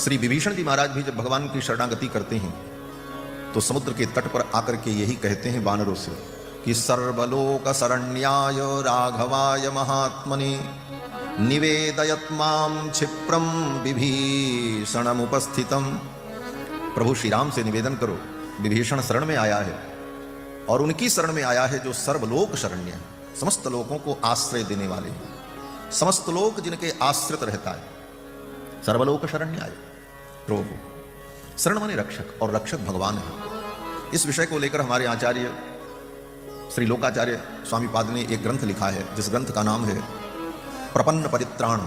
श्री विभीषण जी महाराज भी जब भगवान की शरणागति करते हैं तो समुद्र के तट पर आकर के यही कहते हैं वानरों से कि सर्वलोक शरण्याय राघवाय महात्मने निवेदयत माम क्षिप्रम विभीषणम उपस्थितम। प्रभु श्री राम से निवेदन करो, विभीषण शरण में आया है और उनकी शरण में आया है जो सर्वलोक शरण्य है, समस्त लोगों को आश्रय देने वाले हैं, समस्त लोक जिनके आश्रित रहता है, सर्वलोक शरण्याय। प्रभु शरण माने रक्षक और रक्षक भगवान है। इस विषय को लेकर हमारे आचार्य श्री लोकाचार्य स्वामी पाद ने एक ग्रंथ लिखा है जिस ग्रंथ का नाम है प्रपन्न परित्राण।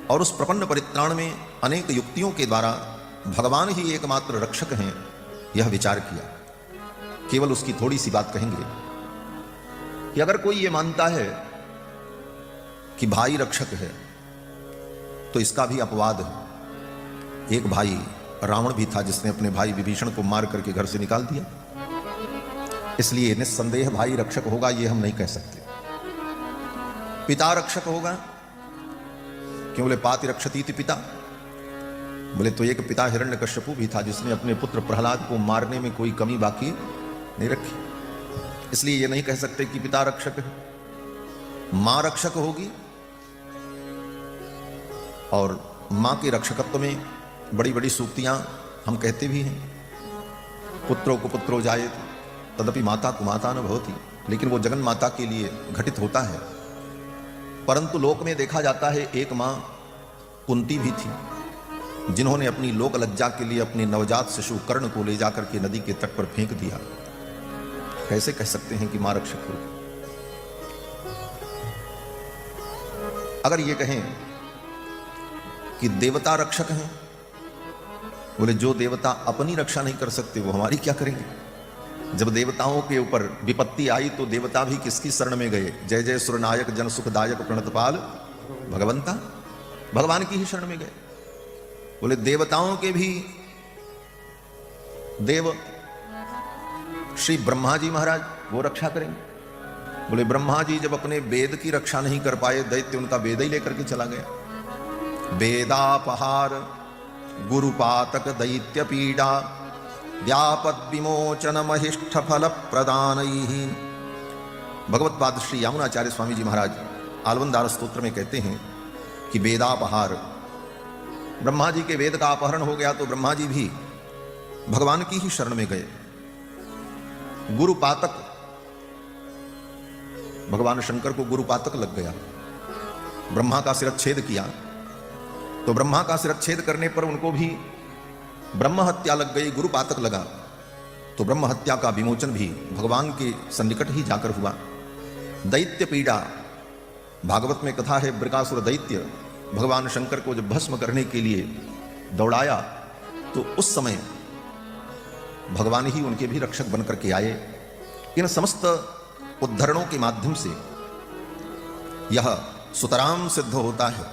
और उस प्रपन्न परित्राण में अनेक युक्तियों के द्वारा भगवान ही एकमात्र रक्षक हैं यह विचार किया। केवल उसकी थोड़ी सी बात कहेंगे कि अगर कोई ये मानता है कि भाई रक्षक है तो इसका भी अपवाद है। एक भाई रावण भी था जिसने अपने भाई विभीषण को मार करके घर से निकाल दिया, इसलिए निस्संदेह भाई रक्षक होगा ये हम नहीं कह सकते। पिता रक्षक होगा क्यों? बोले पाति रक्षती थी पिता। बोले तो एक पिता हिरण्यकश्यपु भी था जिसने अपने पुत्र प्रहलाद को मारने में कोई कमी बाकी नहीं रखी, इसलिए ये नहीं कह सकते कि पिता रक्षक है। मां रक्षक होगी और मां के रक्षकत्व में बड़ी बड़ी सूक्तियां हम कहते भी हैं, पुत्रों को पुत्रो जायेत तदपि माता कुमाता न भवति। लेकिन वो जगन माता के लिए घटित होता है, परंतु लोक में देखा जाता है एक मां कुंती भी थी जिन्होंने अपनी लोक लज्जा के लिए अपने नवजात शिशु कर्ण को ले जाकर के नदी के तट पर फेंक दिया। कैसे कह सकते हैं कि मां रक्षक हो? अगर ये कहें कि देवता रक्षक हैं, बोले जो देवता अपनी रक्षा नहीं कर सकते वो हमारी क्या करेंगे? जब देवताओं के ऊपर विपत्ति आई तो देवता भी किसकी शरण में गए? जय जय सुरनायक जन सुखदायक प्रणतपाल भगवंता, भगवान की ही शरण में गए। बोले देवताओं के भी देव श्री ब्रह्मा जी महाराज वो रक्षा करेंगे। बोले ब्रह्मा जी जब अपने वेद की रक्षा नहीं कर पाए, दैत्य उनका वेद ही लेकर के चला गया। वेदापहार गुरुपातक दैत्य पीड़ा व्यापद विमोचन महिष्ठ फल प्रदानैः। भगवत पाद श्री यामुनाचार्य स्वामी जी महाराज आलवंदार स्तोत्र में कहते हैं कि वेदापहार, ब्रह्मा जी के वेद का अपहरण हो गया तो ब्रह्मा जी भी भगवान की ही शरण में गए। गुरुपातक, भगवान शंकर को गुरुपातक लग गया, ब्रह्मा का शिरच्छेद किया तो ब्रह्मा का शिरच्छेद करने पर उनको भी ब्रह्म हत्या लग गई, गुरुपातक लगा तो ब्रह्म हत्या का विमोचन भी भगवान के सन्निकट ही जाकर हुआ। दैत्य पीड़ा, भागवत में कथा है बृकासुर दैत्य भगवान शंकर को जब भस्म करने के लिए दौड़ाया तो उस समय भगवान ही उनके भी रक्षक बनकर के आए। इन समस्त उद्धरणों के माध्यम से यह सुतराम सिद्ध होता है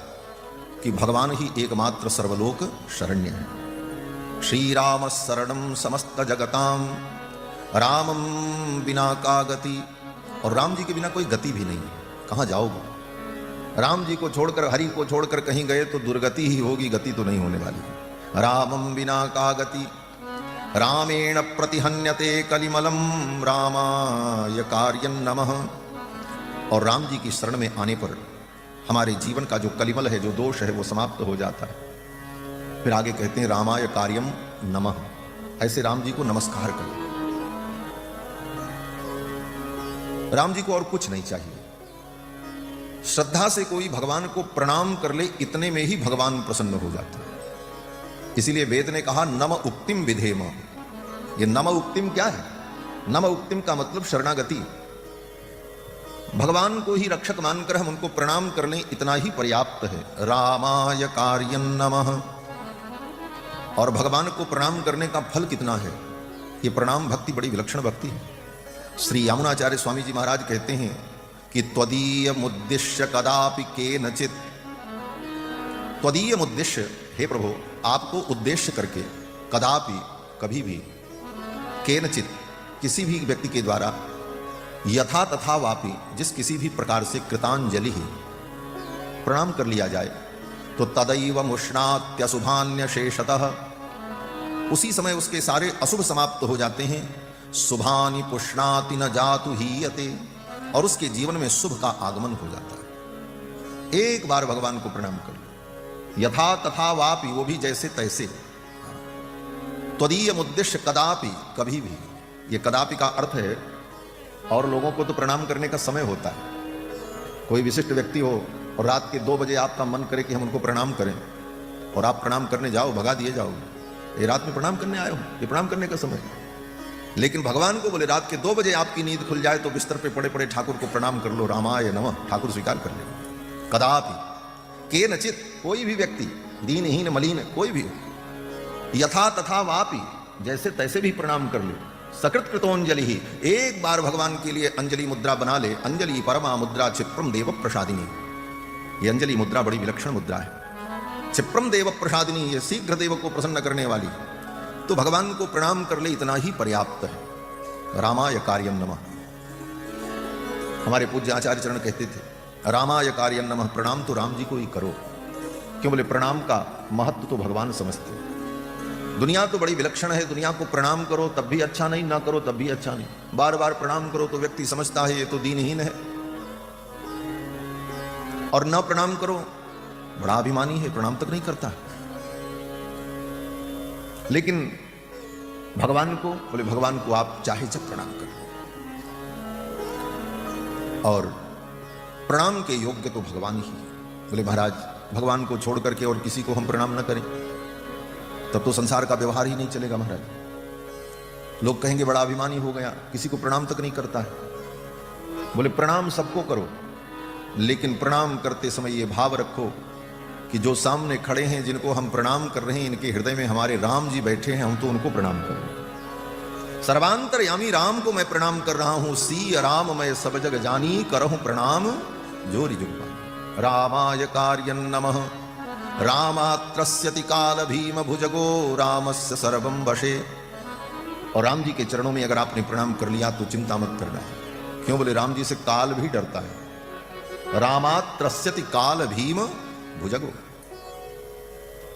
कि भगवान ही एकमात्र सर्वलोक शरण्य है। श्री राम शरणम समस्त जगताम रामम बिना का गति। और राम जी के बिना कोई गति भी नहीं, कहां जाओगे? राम जी को छोड़कर, हरि को छोड़कर कहीं गए तो दुर्गति ही होगी, गति तो नहीं होने वाली। रामम बिना का गति रामेण प्रतिहन्यते कलिमलम रामाय कार्यं नमः। और राम जी की शरण में आने पर हमारे जीवन का जो कलिमल है, जो दोष है, वो समाप्त हो जाता है। फिर आगे कहते हैं रामाय कार्यम नमः, ऐसे राम जी को नमस्कार करो। राम जी को और कुछ नहीं चाहिए। श्रद्धा से कोई भगवान को प्रणाम कर ले, इतने में ही भगवान प्रसन्न हो जाते हैं। इसीलिए वेद ने कहा नम उक्तिम विधेम। ये नम उक्तिम क्या है? नम उक्तिम का मतलब शरणागति। भगवान को ही रक्षक मानकर हम उनको प्रणाम कर लें, इतना ही पर्याप्त है। रामाय कार्यं नमः। और भगवान को प्रणाम करने का फल कितना है? ये प्रणाम भक्ति बड़ी विलक्षण भक्ति है। श्री यामुनाचार्य स्वामी जी महाराज कहते हैं कि त्वदीय मुद्दिश्य कदापि केनचित्, त्वदीय मुद्दिश्य, हे प्रभु आपको उद्देश्य करके, कदापि कभी भी, केनचित् किसी भी व्यक्ति के द्वारा, यथा तथा वापि जिस किसी भी प्रकार से कृतांजलि ही प्रणाम कर लिया जाए तो तदैव मुष्णात्यशुभान्य शेषतः, उसी समय उसके सारे अशुभ समाप्त हो जाते हैं। शुभानि पुष्णाति न जातु हीयते, और उसके जीवन में शुभ का आगमन हो जाता है। एक बार भगवान को प्रणाम कर लो, यथा तथा वापि, वो भी जैसे तैसे। त्वदीय उद्देश्य कदापि, कभी भी। ये कदापि का अर्थ है, और लोगों को तो प्रणाम करने का समय होता है। कोई विशिष्ट व्यक्ति हो और रात के 2 बजे आपका मन करे कि हम उनको प्रणाम करें, और आप प्रणाम करने जाओ, भगा दिए जाओगे, ये रात में प्रणाम करने आए हो, ये प्रणाम करने का समय है। लेकिन भगवान को बोले रात के 2 बजे आपकी नींद खुल जाए तो बिस्तर पे पड़े पड़े ठाकुर को प्रणाम कर लो, रामाय नमः, ठाकुर स्वीकार कर ले। कदापि केनचित, कोई भी व्यक्ति, दीनहीन मलिन कोई भी हो, यथा तथा वापि, जैसे तैसे भी प्रणाम कर ले। सकृत कृतोंजलि ही, एक बार भगवान के लिए अंजलि मुद्रा बना ले। अंजलि परमा मुद्रा क्षिप्रम देव प्रसादिनी, ये अंजलि मुद्रा बड़ी विलक्षण मुद्रा है। क्षिप्रम देव प्रसादिनी, ये शीघ्र देव को प्रसन्न करने वाली। तो भगवान को प्रणाम कर ले, इतना ही पर्याप्त है। रामाय कार्यम नमः, हमारे पूज्य आचार्य चरण कहते थे, रामाय कार्यम नमः, प्रणाम तो राम जी को ही करो। क्यों बोले? प्रणाम का महत्व तो भगवान समझते हैं। दुनिया तो बड़ी विलक्षण है, दुनिया को प्रणाम करो तब भी अच्छा नहीं, ना करो तब भी अच्छा नहीं। बार बार प्रणाम करो तो व्यक्ति समझता है ये तो दीनहीन है, और ना प्रणाम करो बड़ा अभिमानी है, प्रणाम तक नहीं करता। लेकिन भगवान को बोले, भगवान को आप चाहे जब प्रणाम करो, और प्रणाम के योग्य तो भगवान ही। बोले महाराज, भगवान को छोड़ करके और किसी को हम प्रणाम न करें तब तो संसार का व्यवहार ही नहीं चलेगा महाराज। लोग कहेंगे बड़ा अभिमानी हो गया, किसी को प्रणाम तक नहीं करता है। बोले प्रणाम सबको करो, लेकिन प्रणाम करते समय ये भाव रखो कि जो सामने खड़े हैं, जिनको हम प्रणाम कर रहे हैं, इनके हृदय में हमारे राम जी बैठे हैं, हम तो उनको प्रणाम कर रहे हैं। सर्वांतरयामी राम को मैं प्रणाम कर रहा हूं। सी राम मैं सब जग जानी, करहूं प्रणाम जोरि जुग। रामाय कार्यं नमः, रामात्रस्यति काल भीम भुजगो, रामस्य सर्वं वशे। और राम जी के चरणों में अगर आपने प्रणाम कर लिया तो चिंता मत करना। क्यों? बोले राम जी से काल भी डरता है। रामात्रस्यति काल भीम भुजगो,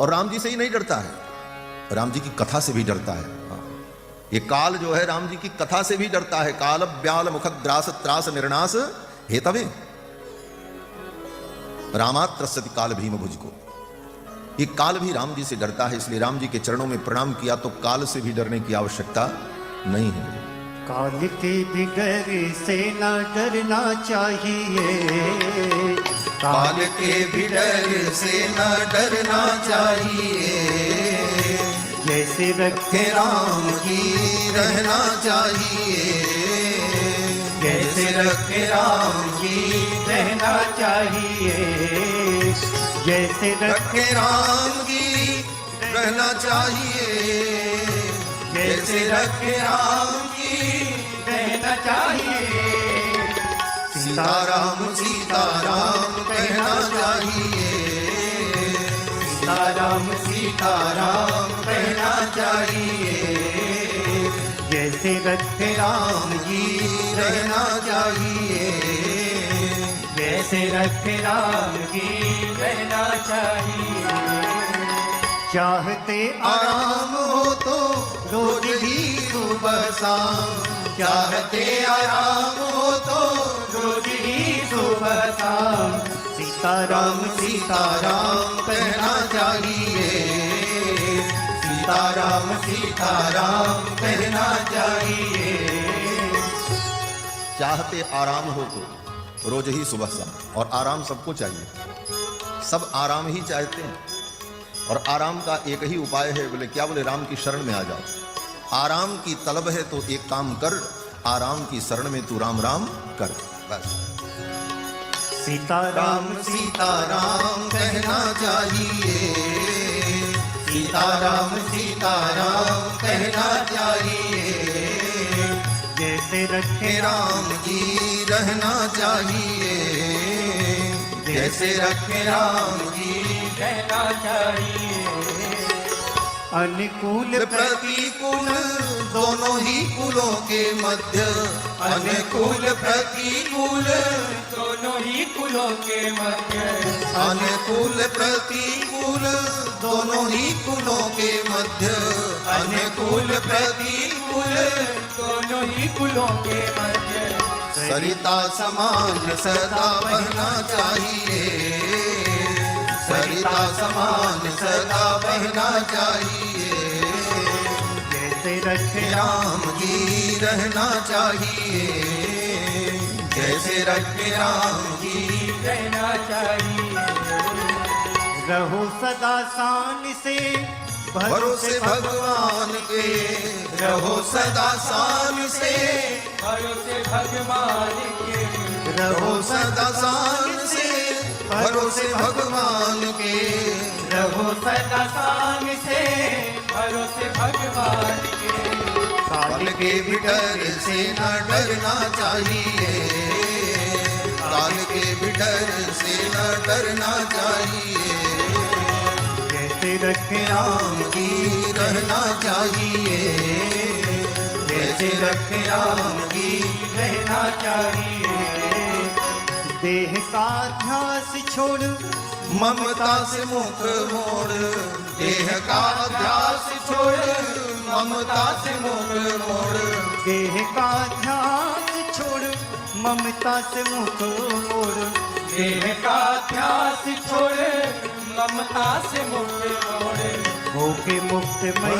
और राम जी से ही नहीं डरता है, राम जी की कथा से भी डरता है। ये काल जो है राम जी की कथा से भी डरता है। काल ब्याल मुखग्रास त्रास निर्नाश हेतवे, रामात्रस्यति काल भीम भुजगो। ये काल भी राम जी से डरता है, इसलिए राम जी के चरणों में प्रणाम किया तो काल से भी डरने की आवश्यकता नहीं है। काल के बिगर से न डरना चाहिए, काल के बिगर से न डरना चाहिए। जैसे रखे राम की रहना चाहिए, जैसे रखे राम की रहना चाहिए। जैसे रखे राम की रहना चाहिए, जैसे रखे राम की रहना चाहिए। सीताराम सीताराम कहना चाहिए, सीताराम सीताराम कहना चाहिए। जैसे रखे राम की रहना चाहिए, जैसे रखे राम की रहना चाहिए। चाहते आराम हो तो रोज ही सुबह शाम, चाहते आराम हो तो रोज ही सुबह शाम सीताराम सीताराम कहना चाहिए, सीताराम सीताराम कहना चाहिए। चाहते आराम हो तो रोज ही सुबह शाम, और आराम सबको चाहिए, सब आराम ही चाहते हैं। और आराम का एक ही उपाय है, बोले क्या? बोले राम की शरण में आ जाओ। आराम की तलब है तो एक काम कर, आराम की शरण में तू राम राम कर, बस। सीताराम सीताराम कहना चाहिए, सीताराम सीताराम कहना चाहिए। जैसे रखे राम की रहना चाहिए, जैसे रखे राम की रहना चाहिए। अनुकूल प्रतिकूल दोनों ही कुलों के मध्य, अनुकूल प्रतिकूल दोनों ही कुलों के मध्य, अनुकूल प्रतिकूल दोनों ही कुलों के मध्य, अनुकूल प्रतिकूल दोनों ही कुलों के मध्य, सरिता समान सदा बहना चाहिए, सरिता समान सदा बहना चाहिए, जैसे रखे राम जी रहना चाहिए, जैसे रखे राम जी रहना चाहिए। रहो सदा शान से भरोसे भगवान के, रहो सदा शान से, भरोसे भगवान के, रहो सदा शान से, भरोसे भगवान के, रहो सदा शान से, भरोसे भगवान के, काल के भी डर से न डरना चाहिए, काल के भी डर से न डरना चाहिए, जैसे रखे राम जी रहना चाहिए, जैसे रखे राम जी रहना चाहिए। देह का ध्यास छोड़ ममता से मुख मोड़, देह का ध्यास छोड़ ममता से मुख मोड़, देह का ध्यास छोड़ ममता से मुख मोड़, देह का ध्यास छोड़ ममता से मुक्त मोड़, होके मुक्त मैं